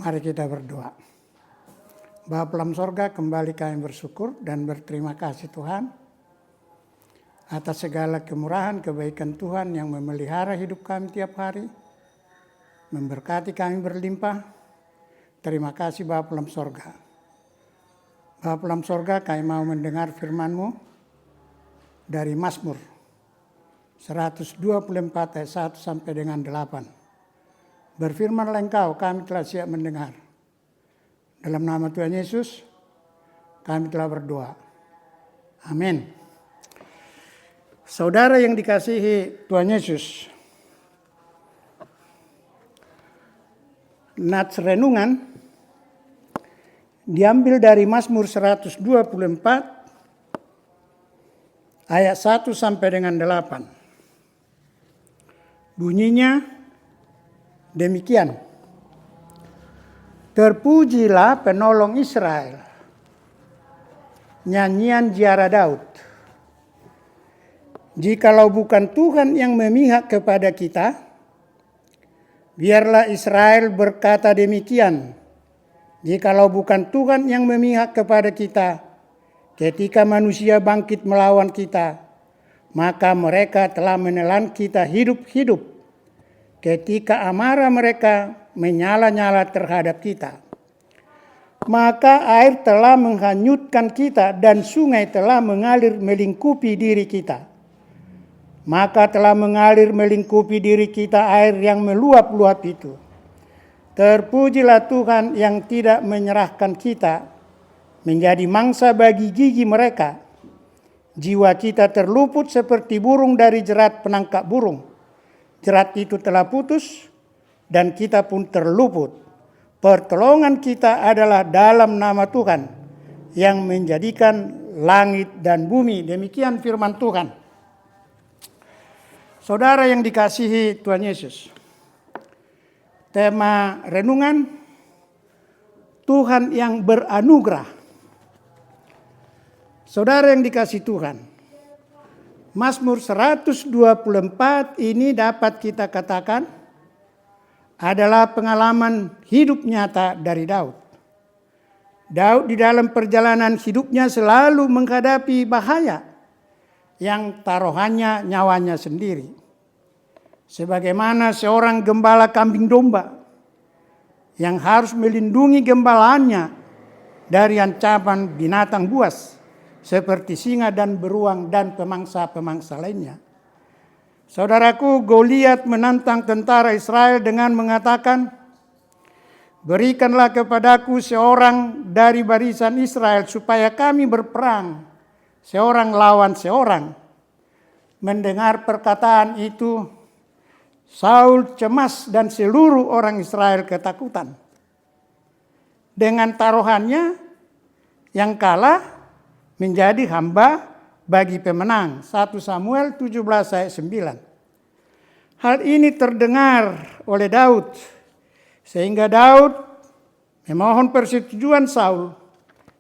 Mari kita berdoa. Bapa dalam sorga, kembali kami bersyukur dan berterima kasih Tuhan atas segala kemurahan kebaikan Tuhan yang memelihara hidup kami tiap hari, memberkati kami berlimpah. Terima kasih Bapa dalam sorga. Bapa dalam sorga, kami mau mendengar firman-Mu dari Mazmur 124 ayat 1 sampai dengan 8. Berfirmanlah Engkau, kami telah siap mendengar. Dalam nama Tuhan Yesus, kami telah berdoa. Amin. Saudara yang dikasihi Tuhan Yesus, nats renungan diambil dari Mazmur 124 ayat 1 sampai dengan 8. Bunyinya demikian. Terpujilah penolong Israel. Nyanyian ziarah Daud. Jikalau bukan Tuhan yang memihak kepada kita, biarlah Israel berkata demikian. Jikalau bukan Tuhan yang memihak kepada kita, ketika manusia bangkit melawan kita, maka mereka telah menelan kita hidup-hidup. Ketika amarah mereka menyala-nyala terhadap kita, maka air telah menghanyutkan kita dan sungai telah mengalir melingkupi diri kita. Maka telah mengalir melingkupi diri kita air yang meluap-luap itu. Terpujilah Tuhan yang tidak menyerahkan kita menjadi mangsa bagi gigi mereka. Jiwa kita terluput seperti burung dari jerat penangkap burung. Jerat itu telah putus dan kita pun terluput. Pertolongan kita adalah dalam nama Tuhan yang menjadikan langit dan bumi. Demikian firman Tuhan. Saudara yang dikasihi Tuhan Yesus. Tema renungan, Tuhan yang beranugerah. Saudara yang dikasihi Tuhan, Mazmur 124 ini dapat kita katakan adalah pengalaman hidup nyata dari Daud. Daud di dalam perjalanan hidupnya selalu menghadapi bahaya yang taruhannya nyawanya sendiri. Sebagaimana seorang gembala kambing domba yang harus melindungi gembalaannya dari ancaman binatang buas seperti singa dan beruang dan pemangsa-pemangsa lainnya. Saudaraku, Goliat menantang tentara Israel dengan mengatakan, "Berikanlah kepadaku seorang dari barisan Israel supaya kami berperang, seorang lawan seorang." Mendengar perkataan itu, Saul cemas dan seluruh orang Israel ketakutan. Dengan taruhannya yang kalah menjadi hamba bagi pemenang. 1 Samuel 17 ayat 9. Hal ini terdengar oleh Daud. Sehingga Daud memohon persetujuan Saul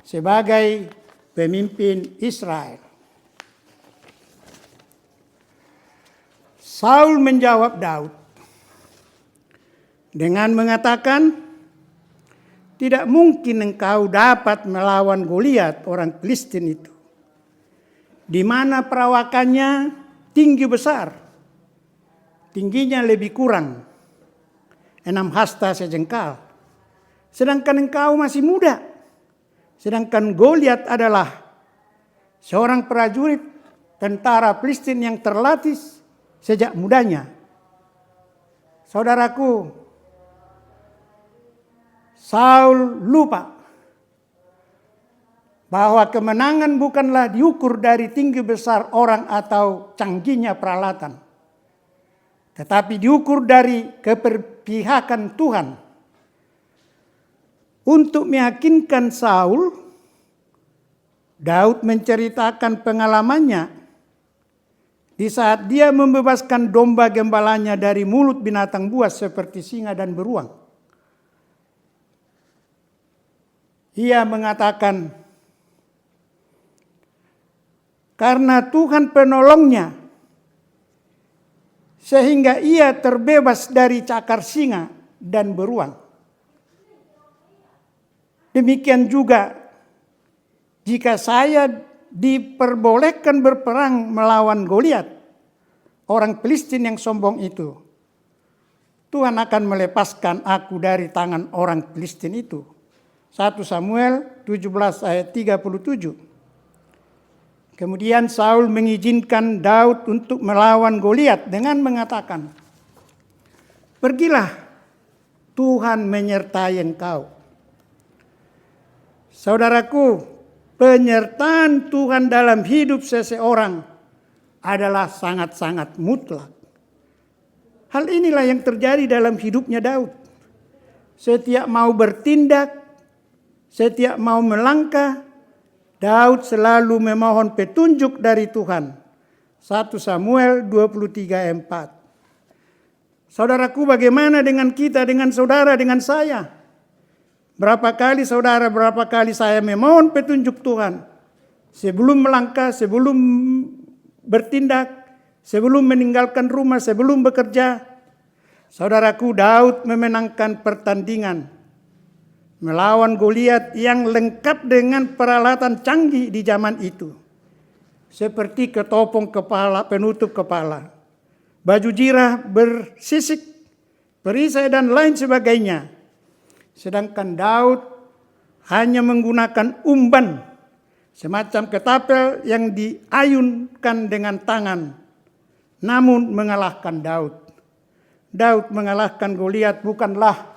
sebagai pemimpin Israel. Saul menjawab Daud dengan mengatakan, "Tidak mungkin engkau dapat melawan Goliat orang Filistin itu, di mana perawakannya tinggi besar, tingginya lebih kurang 6 hasta sejengkal. Sedangkan engkau masih muda. Sedangkan Goliat adalah seorang prajurit tentara Filistin yang terlatih sejak mudanya." Saudaraku, Saul lupa bahwa kemenangan bukanlah diukur dari tinggi besar orang atau canggihnya peralatan, tetapi diukur dari keberpihakan Tuhan. Untuk meyakinkan Saul, Daud menceritakan pengalamannya di saat dia membebaskan domba gembalanya dari mulut binatang buas seperti singa dan beruang. Ia mengatakan, karena Tuhan penolongnya, sehingga ia terbebas dari cakar singa dan beruang. Demikian juga jika saya diperbolehkan berperang melawan Goliat, orang Filistin yang sombong itu, Tuhan akan melepaskan aku dari tangan orang Filistin itu. 1 Samuel 17 ayat 37. Kemudian Saul mengizinkan Daud untuk melawan Goliat dengan mengatakan, "Pergilah, Tuhan menyertai engkau." Saudaraku, penyertaan Tuhan dalam hidup seseorang adalah sangat-sangat mutlak. Hal inilah yang terjadi dalam hidupnya Daud. Setiap mau bertindak, setiap mau melangkah, Daud selalu memohon petunjuk dari Tuhan. 1 Samuel 23 ayat 4. Saudaraku, bagaimana dengan kita, dengan saudara, dengan saya? Berapa kali saudara, berapa kali saya memohon petunjuk Tuhan. Sebelum melangkah, sebelum bertindak, sebelum meninggalkan rumah, sebelum bekerja. Saudaraku, Daud memenangkan pertandingan melawan Goliat yang lengkap dengan peralatan canggih di zaman itu. Seperti ketopong kepala, penutup kepala, baju jirah bersisik, perisai dan lain sebagainya. Sedangkan Daud hanya menggunakan umban, semacam ketapel yang diayunkan dengan tangan, namun mengalahkan Daud. Daud mengalahkan Goliat bukanlah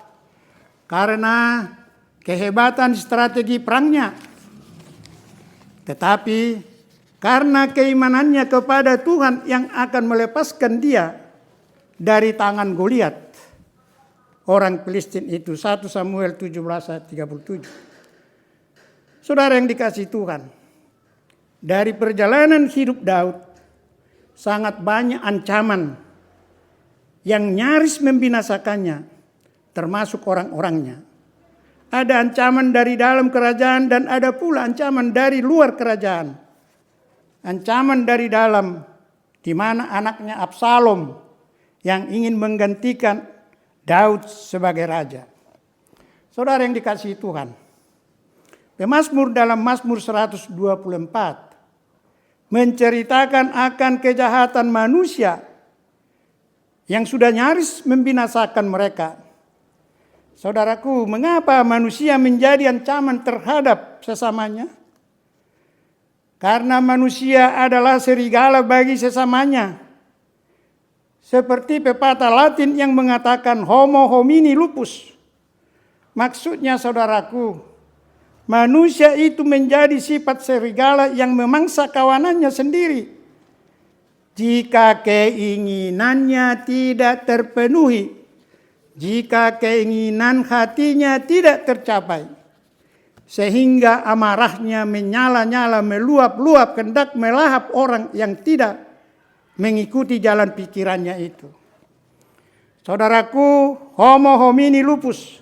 karena kehebatan strategi perangnya, tetapi karena keimanannya kepada Tuhan yang akan melepaskan dia dari tangan Goliat, orang Filistin itu. 1 Samuel 17 ayat 37. Saudara yang dikasihi Tuhan, dari perjalanan hidup Daud sangat banyak ancaman yang nyaris membinasakannya, termasuk orang-orangnya. Ada ancaman dari dalam kerajaan dan ada pula ancaman dari luar kerajaan. Ancaman dari dalam, di mana anaknya Absalom yang ingin menggantikan Daud sebagai raja. Saudara yang dikasihi Tuhan, pemazmur dalam Mazmur 124 menceritakan akan kejahatan manusia yang sudah nyaris membinasakan mereka. Saudaraku, mengapa manusia menjadi ancaman terhadap sesamanya? Karena manusia adalah serigala bagi sesamanya. Seperti pepatah Latin yang mengatakan homo homini lupus. Maksudnya saudaraku, manusia itu menjadi sifat serigala yang memangsa kawanannya sendiri. Jika keinginannya tidak terpenuhi, jika keinginan hatinya tidak tercapai, sehingga amarahnya menyala-nyala, meluap-luap, hendak melahap orang yang tidak mengikuti jalan pikirannya itu. Saudaraku, homo homini lupus,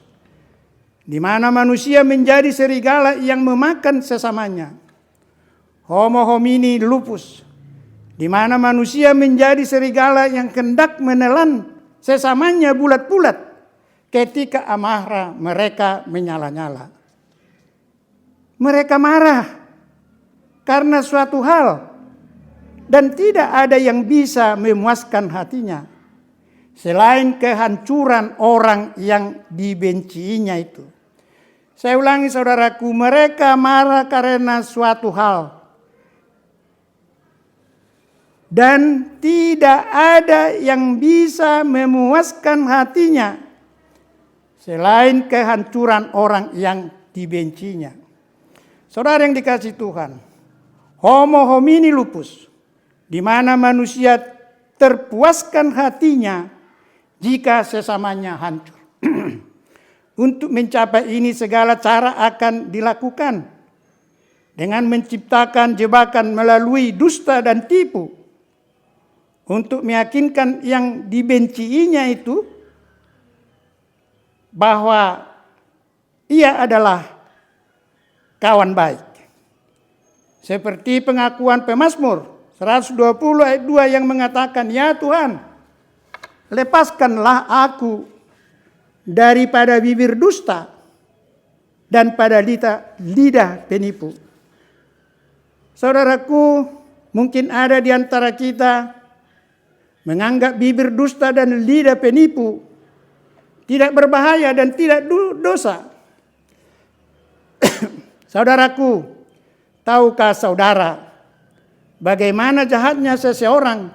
di mana manusia menjadi serigala yang memakan sesamanya. Homo homini lupus, di mana manusia menjadi serigala yang hendak menelan sesamanya bulat-bulat ketika amarah mereka menyala-nyala. Mereka marah karena suatu hal dan tidak ada yang bisa memuaskan hatinya selain kehancuran orang yang dibencinya itu. Saya ulangi saudaraku, mereka marah karena suatu hal dan tidak ada yang bisa memuaskan hatinya selain kehancuran orang yang dibencinya. Saudara yang dikasihi Tuhan, homo homini lupus, di mana manusia terpuaskan hatinya jika sesamanya hancur. Untuk mencapai ini segala cara akan dilakukan dengan menciptakan jebakan melalui dusta dan tipu untuk meyakinkan yang dibenciinya itu bahwa ia adalah kawan baik. Seperti pengakuan pemazmur 120 ayat 2 yang mengatakan, "Ya Tuhan, lepaskanlah aku daripada bibir dusta dan pada lidah penipu. Saudaraku, mungkin ada di antara kita menganggap bibir dusta dan lidah penipu tidak berbahaya dan tidak dosa. Saudaraku, tahukah saudara bagaimana jahatnya seseorang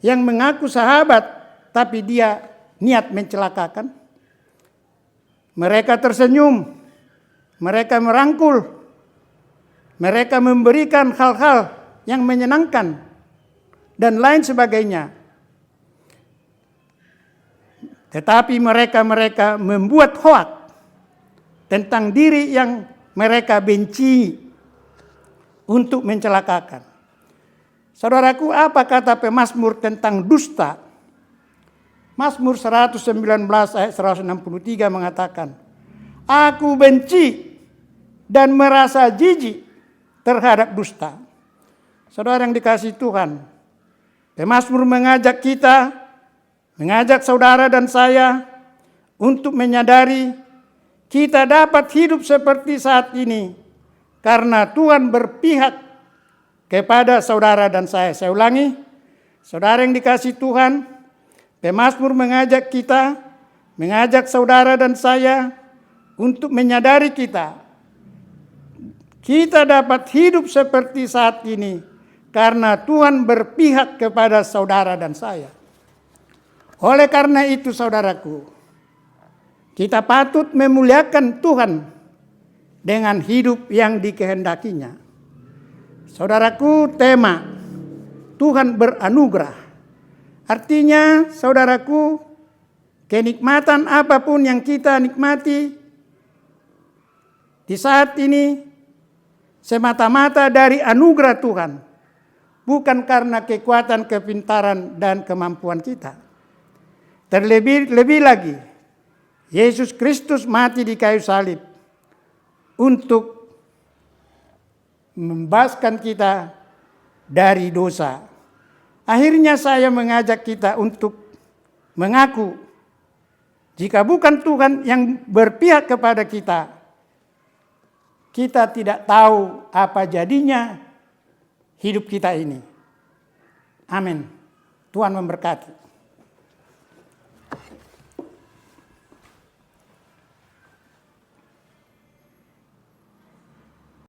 yang mengaku sahabat tapi dia niat mencelakakan? Mereka tersenyum, mereka merangkul, mereka memberikan hal-hal yang menyenangkan dan lain sebagainya. Tetapi mereka membuat hoak tentang diri yang mereka benci untuk mencelakakan. Saudaraku, apa kata pemazmur tentang dusta? Mazmur 119 ayat 163 mengatakan, aku benci dan merasa jijik terhadap dusta. Saudara yang dikasihi Tuhan, pemazmur mengajak kita, mengajak saudara dan saya untuk menyadari kita dapat hidup seperti saat ini karena Tuhan berpihak kepada saudara dan saya. Saya ulangi, saudara yang dikasihi Tuhan, pemazmur mengajak kita, mengajak saudara dan saya untuk menyadari kita dapat hidup seperti saat ini karena Tuhan berpihak kepada saudara dan saya. Oleh karena itu saudaraku, kita patut memuliakan Tuhan dengan hidup yang dikehendakinya. Saudaraku, tema Tuhan beranugerah. Artinya, saudaraku, kenikmatan apapun yang kita nikmati di saat ini semata-mata dari anugerah Tuhan, bukan karena kekuatan, kepintaran, dan kemampuan kita. Terlebih lagi, Yesus Kristus mati di kayu salib untuk membebaskan kita dari dosa. Akhirnya saya mengajak kita untuk mengaku, jika bukan Tuhan yang berpihak kepada kita, kita tidak tahu apa jadinya hidup kita ini. Amin. Tuhan memberkati.